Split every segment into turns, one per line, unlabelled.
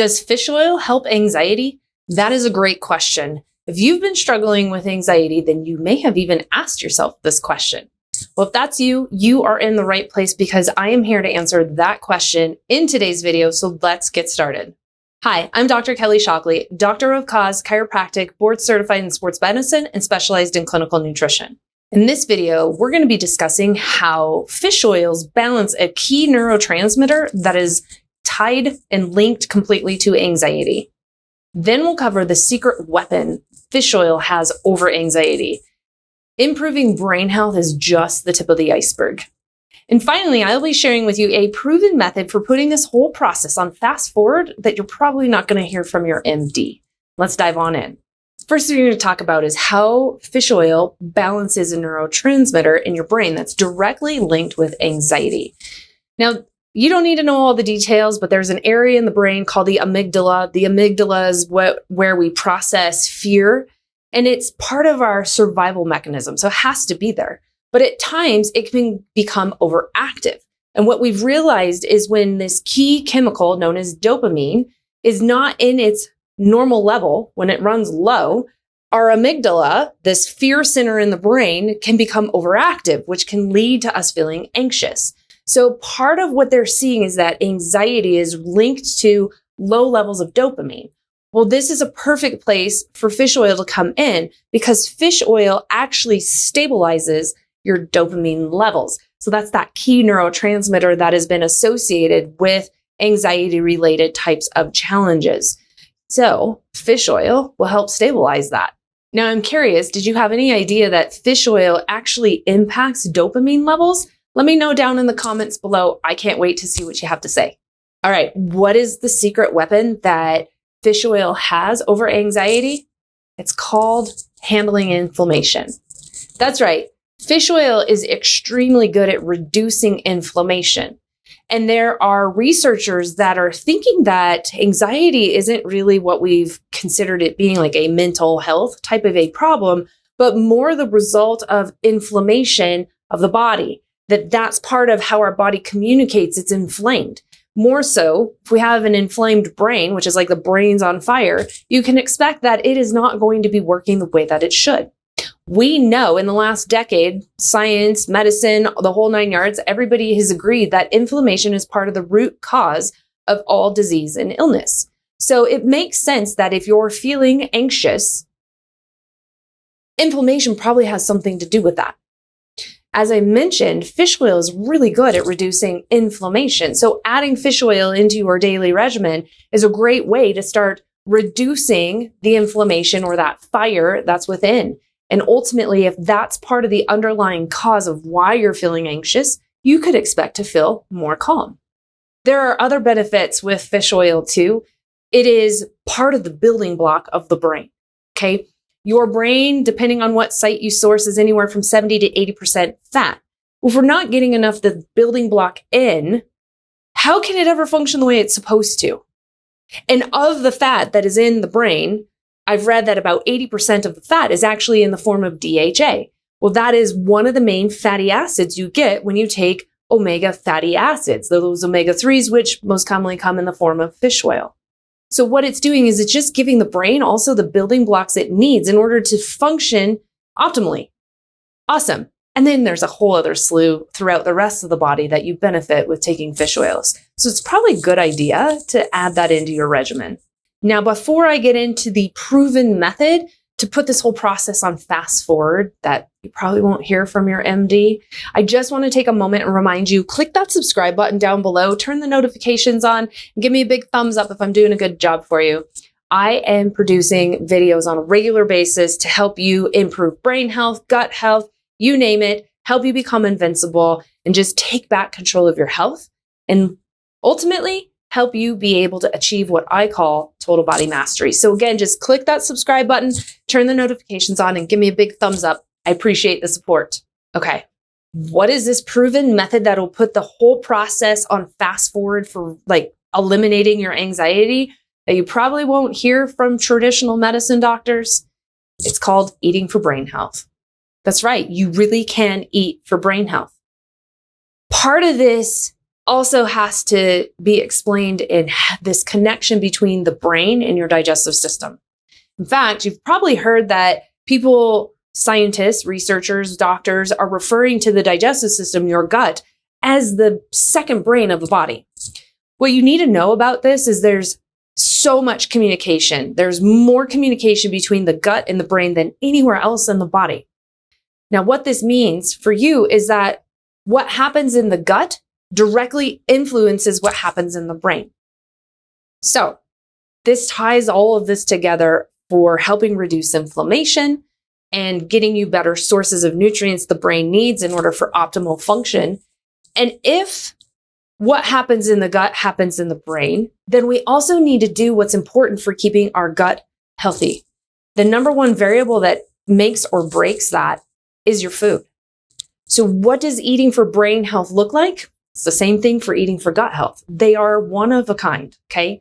Does fish oil help anxiety? That is a great question. If you've been struggling with anxiety, then you may have even asked yourself this question. Well, if that's you, you are in the right place because I am here to answer that question in today's video. So let's get started. Hi, I'm Dr. Kelly Shockley, Doctor of Cause, Chiropractic, board certified in sports medicine, and specialized in clinical nutrition. In this video, we're going to be discussing how fish oils balance a key neurotransmitter that is tied and linked completely to anxiety. Then we'll cover the secret weapon fish oil has over anxiety. Improving brain health is just the tip of the iceberg. And finally, I'll be sharing with you a proven method for putting this whole process on fast forward that you're probably not going to hear from your MD. Let's dive on in. First thing we're going to talk about is how fish oil balances a neurotransmitter in your brain that's directly linked with anxiety. Now, you don't need to know all the details, but there's an area in the brain called the amygdala. The amygdala is where we process fear, and it's part of our survival mechanism, so it has to be there. But at times, it can become overactive. And what we've realized is when this key chemical known as dopamine is not in its normal level, when it runs low, our amygdala, this fear center in the brain, can become overactive, which can lead to us feeling anxious. So part of what they're seeing is that anxiety is linked to low levels of dopamine. Well, this is a perfect place for fish oil to come in because fish oil actually stabilizes your dopamine levels. So that's that key neurotransmitter that has been associated with anxiety-related types of challenges. So fish oil will help stabilize that. Now, I'm curious, did you have any idea that fish oil actually impacts dopamine levels? Let me know down in the comments below. I can't wait to see what you have to say. All right, what is the secret weapon that fish oil has over anxiety? It's called handling inflammation. That's right. Fish oil is extremely good at reducing inflammation. And there are researchers that are thinking that anxiety isn't really what we've considered it being, like a mental health type of a problem, but more the result of inflammation of the body. That's part of how our body communicates. It's inflamed. More so, if we have an inflamed brain, which is like the brain's on fire, you can expect that it is not going to be working the way that it should. We know in the last decade, science, medicine, the whole nine yards, everybody has agreed that inflammation is part of the root cause of all disease and illness. So it makes sense that if you're feeling anxious, inflammation probably has something to do with that. As I mentioned, fish oil is really good at reducing inflammation. So adding fish oil into your daily regimen is a great way to start reducing the inflammation or that fire that's within. And ultimately, if that's part of the underlying cause of why you're feeling anxious, you could expect to feel more calm. There are other benefits with fish oil too. It is part of the building block of the brain, okay? Your brain, depending on what site you source, is anywhere from 70 to 80% fat. Well, if we're not getting enough of the building block in, how can it ever function the way it's supposed to? And of the fat that is in the brain, I've read that about 80% of the fat is actually in the form of DHA. Well, that is one of the main fatty acids you get when you take omega fatty acids, those omega-3s, which most commonly come in the form of fish oil. So what it's doing is it's just giving the brain also the building blocks it needs in order to function optimally. Awesome. And then there's a whole other slew throughout the rest of the body that you benefit with taking fish oils. So it's probably a good idea to add that into your regimen. Now, before I get into the proven method to put this whole process on fast forward that you probably won't hear from your MD, I just want to take a moment and remind you, click that subscribe button down below, turn the notifications on, and give me a big thumbs up if I'm doing a good job for you. I am producing videos on a regular basis to help you improve brain health, gut health, you name it, help you become invincible, and just take back control of your health, and ultimately help you be able to achieve what I call total body mastery. So again, just click that subscribe button, turn the notifications on, and give me a big thumbs up. I appreciate the support. Okay, what is this proven method that'll put the whole process on fast forward for like eliminating your anxiety that you probably won't hear from traditional medicine doctors? It's called eating for brain health. That's right, you really can eat for brain health. Part of this also has to be explained in this connection between the brain and your digestive system. In fact, you've probably heard that people, scientists, researchers, doctors are referring to the digestive system, your gut, as the second brain of the body. What you need to know about this is there's so much communication. There's more communication between the gut and the brain than anywhere else in the body. Now, what this means for you is that what happens in the gut directly influences what happens in the brain. So this ties all of this together for helping reduce inflammation and getting you better sources of nutrients the brain needs in order for optimal function. And if what happens in the gut happens in the brain, then we also need to do what's important for keeping our gut healthy. The number one variable that makes or breaks that is your food. So what does eating for brain health look like? It's the same thing for eating for gut health. They are one of a kind, okay?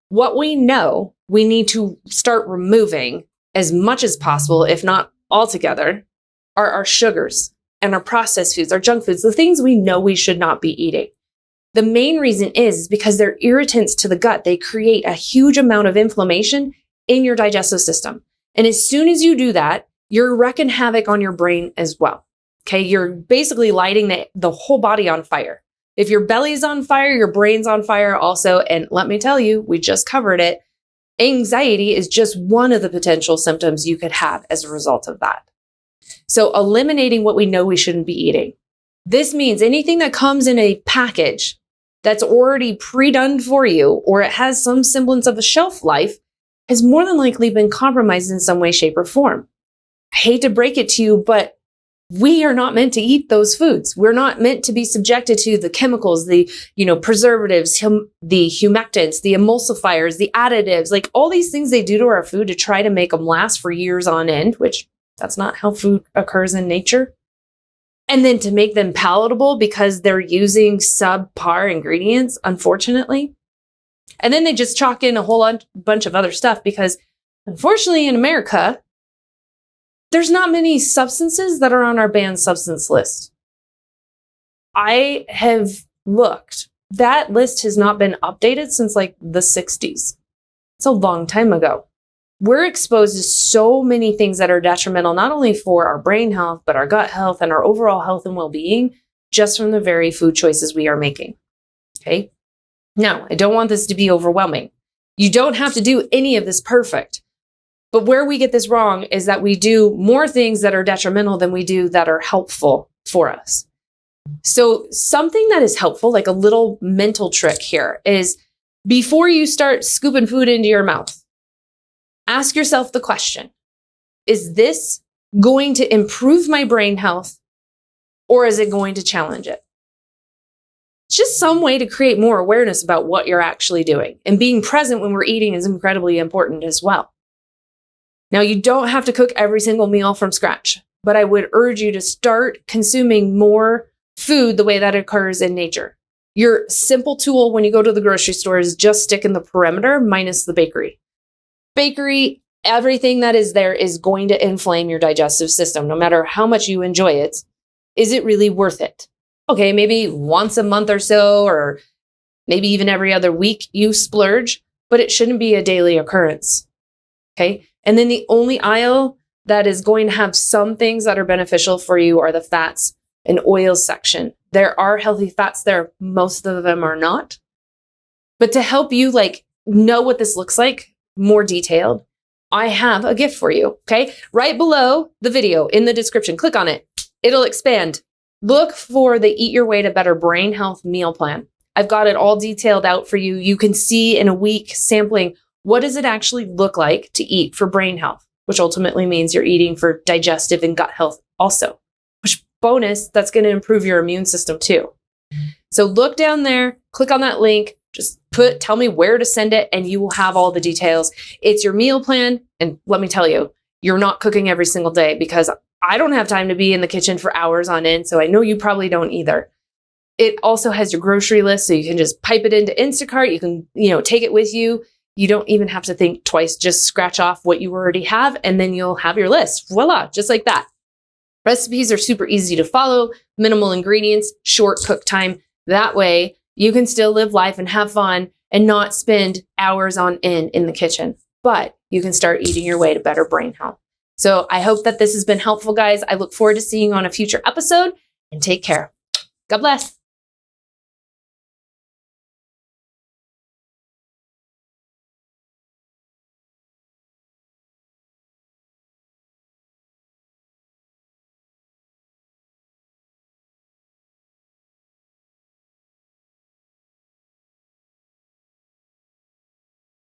What we know we need to start removing as much as possible, if not altogether, are our sugars and our processed foods, our junk foods, the things we know we should not be eating. The main reason is because they're irritants to the gut. They create a huge amount of inflammation in your digestive system. And as soon as you do that, you're wreaking havoc on your brain as well. Okay, you're basically lighting the whole body on fire. If your belly's on fire, your brain's on fire also. And let me tell you, we just covered it. Anxiety is just one of the potential symptoms you could have as a result of that. So eliminating what we know we shouldn't be eating. This means anything that comes in a package that's already pre-done for you, or it has some semblance of a shelf life, has more than likely been compromised in some way, shape, or form. I hate to break it to you, but we are not meant to eat those foods. We're not meant to be subjected to the chemicals, the preservatives, the humectants, the emulsifiers, the additives, like all these things they do to our food to try to make them last for years on end, which that's not how food occurs in nature. And then to make them palatable because they're using subpar ingredients, unfortunately. And then they just chalk in a whole bunch of other stuff because unfortunately in America, there's not many substances that are on our banned substance list. I have looked. That list has not been updated since like the 60s. It's a long time ago. We're exposed to so many things that are detrimental, not only for our brain health, but our gut health and our overall health and well-being, just from the very food choices we are making. Okay? Now, I don't want this to be overwhelming. You don't have to do any of this perfect. But where we get this wrong is that we do more things that are detrimental than we do that are helpful for us. So something that is helpful, like a little mental trick here, is before you start scooping food into your mouth, ask yourself the question, is this going to improve my brain health or is it going to challenge it? It's just some way to create more awareness about what you're actually doing. And being present when we're eating is incredibly important as well. Now, you don't have to cook every single meal from scratch, but I would urge you to start consuming more food the way that occurs in nature. Your simple tool when you go to the grocery store is just stick in the perimeter minus the bakery. Bakery, everything that is there is going to inflame your digestive system, no matter how much you enjoy it. Is it really worth it? Okay, maybe once a month or so, or maybe even every other week you splurge, but it shouldn't be a daily occurrence. Okay? And then the only aisle that is going to have some things that are beneficial for you are the fats and oils section. There are healthy fats there. Most of them are not. But to help you know what this looks like more detailed, I have a gift for you. Okay. Right below the video in the description, click on it. It'll expand. Look for the Eat Your Way to Better Brain Health meal plan. I've got it all detailed out for you. You can see in a week sampling, what does it actually look like to eat for brain health, which ultimately means you're eating for digestive and gut health also, which bonus, that's going to improve your immune system too. So look down there, click on that link, just tell me where to send it and you will have all the details. It's your meal plan. And let me tell you, you're not cooking every single day because I don't have time to be in the kitchen for hours on end. So I know you probably don't either. It also has your grocery list. So you can just pipe it into Instacart. You can, take it with you. You don't even have to think twice, just scratch off what you already have and then you'll have your list. Voila, just like that. Recipes are super easy to follow, minimal ingredients, short cook time. That way You can still live life and have fun and not spend hours on end in the kitchen, but you can start eating your way to better brain health. So I hope that this has been helpful, guys. I look forward to seeing you on a future episode, and take care. God bless.